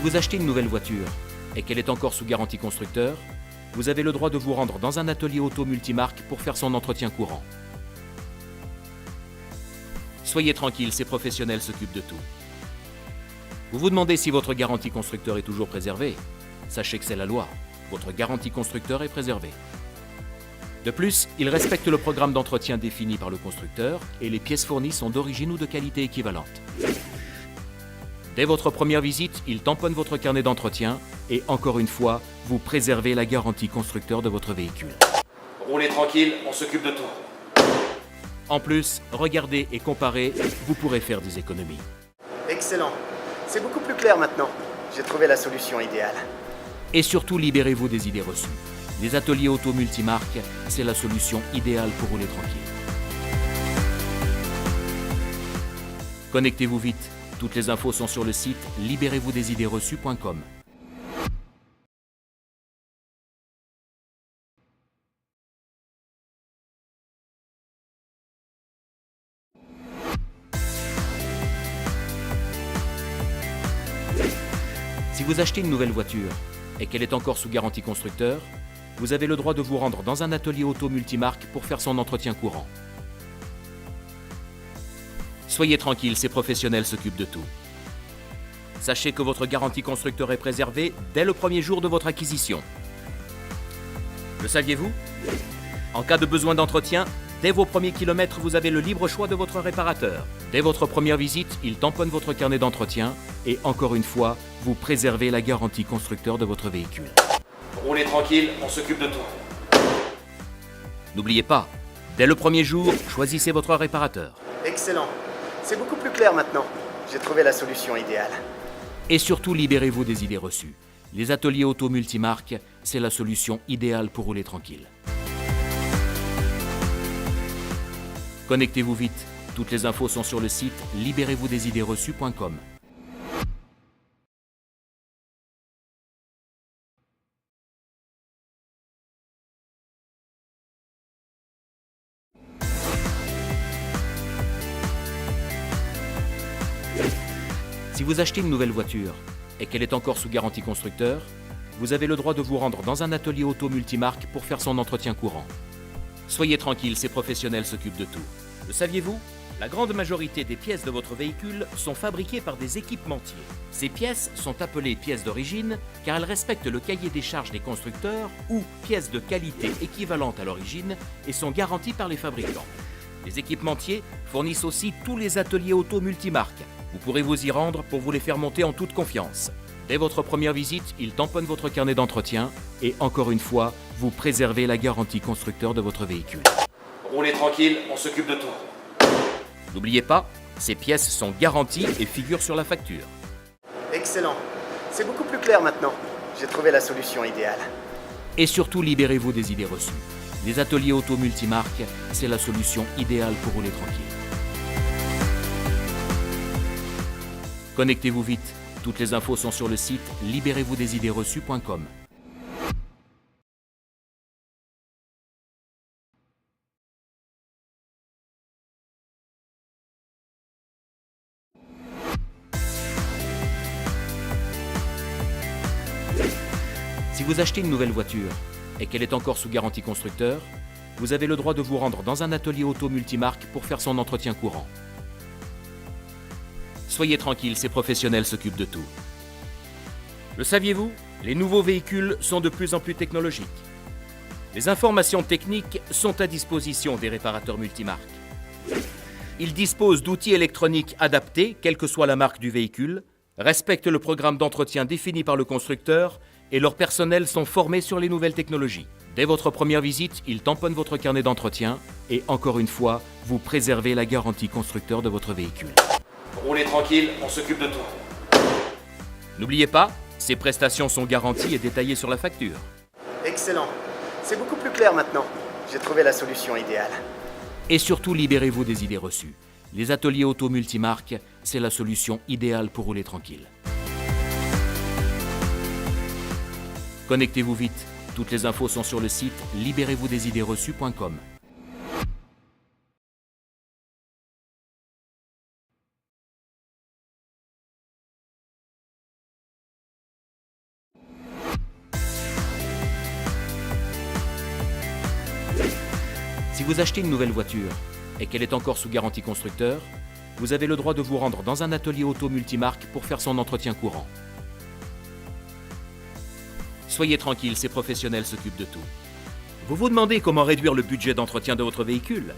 vous achetez une nouvelle voiture et qu'elle est encore sous garantie constructeur, vous avez le droit de vous rendre dans un atelier auto multimarque pour faire son entretien courant. Soyez tranquille, ces professionnels s'occupent de tout. Vous vous demandez si votre garantie constructeur est toujours préservée? Sachez que c'est la loi. Votre garantie constructeur est préservée. De plus, ils respectent le programme d'entretien défini par le constructeur et les pièces fournies sont d'origine ou de qualité équivalente. Dès votre première visite, ils tamponnent votre carnet d'entretien et encore une fois, vous préservez la garantie constructeur de votre véhicule. Roulez tranquille, on s'occupe de tout. En plus, regardez et comparez, vous pourrez faire des économies. Excellent. C'est beaucoup plus clair maintenant. J'ai trouvé la solution idéale. Et surtout, libérez-vous des idées reçues. Les ateliers auto multimarques, c'est la solution idéale pour rouler tranquille. Connectez-vous vite. Toutes les infos sont sur le site libérez-vous-des-idées-reçues.com. Si vous achetez une nouvelle voiture et qu'elle est encore sous garantie constructeur, vous avez le droit de vous rendre dans un atelier auto multimarque pour faire son entretien courant. Soyez tranquille, ces professionnels s'occupent de tout. Sachez que votre garantie constructeur est préservée dès le premier jour de votre acquisition. Le saviez-vous? En cas de besoin d'entretien, dès vos premiers kilomètres, vous avez le libre choix de votre réparateur. Dès votre première visite, il tamponne votre carnet d'entretien et encore une fois, vous préservez la garantie constructeur de votre véhicule. Roulez tranquille, on s'occupe de tout. N'oubliez pas, dès le premier jour, choisissez votre réparateur. Excellent. C'est beaucoup plus clair maintenant. J'ai trouvé la solution idéale. Et surtout, libérez-vous des idées reçues. Les ateliers auto multimarques, c'est la solution idéale pour rouler tranquille. Connectez-vous vite. Toutes les infos sont sur le site libérez-vous-des-idées-reçues.com. Si vous achetez une nouvelle voiture et qu'elle est encore sous garantie constructeur, vous avez le droit de vous rendre dans un atelier auto multimarque pour faire son entretien courant. Soyez tranquille, ces professionnels s'occupent de tout. Le saviez-vous? La grande majorité des pièces de votre véhicule sont fabriquées par des équipementiers. Ces pièces sont appelées pièces d'origine car elles respectent le cahier des charges des constructeurs ou pièces de qualité équivalentes à l'origine et sont garanties par les fabricants. Les équipementiers fournissent aussi tous les ateliers auto multimarques. Vous pourrez vous y rendre pour vous les faire monter en toute confiance. Dès votre première visite, ils tamponnent votre carnet d'entretien et encore une fois, vous préservez la garantie constructeur de votre véhicule. Roulez tranquille, on s'occupe de tout. N'oubliez pas, ces pièces sont garanties et figurent sur la facture. Excellent. C'est beaucoup plus clair maintenant. J'ai trouvé la solution idéale. Et surtout, libérez-vous des idées reçues. Les ateliers auto multimarques, c'est la solution idéale pour rouler tranquille. Connectez-vous vite. Toutes les infos sont sur le site libérez-vous-des-idées-reçues.com. Si vous achetez une nouvelle voiture et qu'elle est encore sous garantie constructeur, vous avez le droit de vous rendre dans un atelier auto multimarque pour faire son entretien courant. Soyez tranquille, ces professionnels s'occupent de tout. Le saviez-vous? Les nouveaux véhicules sont de plus en plus technologiques. Les informations techniques sont à disposition des réparateurs multimarques. Ils disposent d'outils électroniques adaptés, quelle que soit la marque du véhicule, respectent le programme d'entretien défini par le constructeur et leurs personnels sont formés sur les nouvelles technologies. Dès votre première visite, ils tamponnent votre carnet d'entretien et encore une fois, vous préservez la garantie constructeur de votre véhicule. Roulez tranquille, on s'occupe de tout. N'oubliez pas, ces prestations sont garanties et détaillées sur la facture. Excellent. C'est beaucoup plus clair maintenant. J'ai trouvé la solution idéale. Et surtout, libérez-vous des idées reçues. Les ateliers auto multimarques, c'est la solution idéale pour rouler tranquille. Connectez-vous vite. Toutes les infos sont sur le site libérez-vous-des-idées-reçues.com. Si vous achetez une nouvelle voiture et qu'elle est encore sous garantie constructeur, vous avez le droit de vous rendre dans un atelier auto multimarque pour faire son entretien courant. Soyez tranquille, ces professionnels s'occupent de tout. Vous vous demandez comment réduire le budget d'entretien de votre véhicule?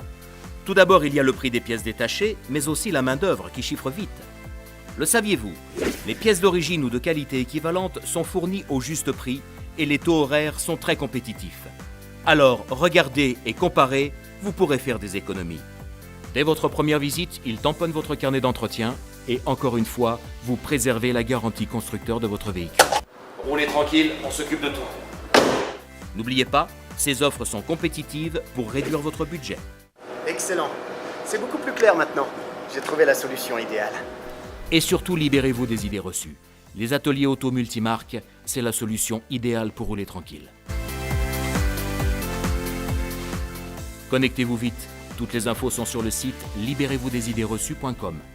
Tout d'abord, il y a le prix des pièces détachées, mais aussi la main-d'œuvre qui chiffre vite. Le saviez-vous? Les pièces d'origine ou de qualité équivalente sont fournies au juste prix et les taux horaires sont très compétitifs. Alors, regardez et comparez, vous pourrez faire des économies. Dès votre première visite, ils tamponnent votre carnet d'entretien et encore une fois, vous préservez la garantie constructeur de votre véhicule. Roulez tranquille, on s'occupe de tout. N'oubliez pas, ces offres sont compétitives pour réduire votre budget. Excellent. C'est beaucoup plus clair maintenant. J'ai trouvé la solution idéale. Et surtout, libérez-vous des idées reçues. Les ateliers auto multimarques, c'est la solution idéale pour rouler tranquille. Connectez-vous vite. Toutes les infos sont sur le site libérez-vous-des-idées-reçues.com.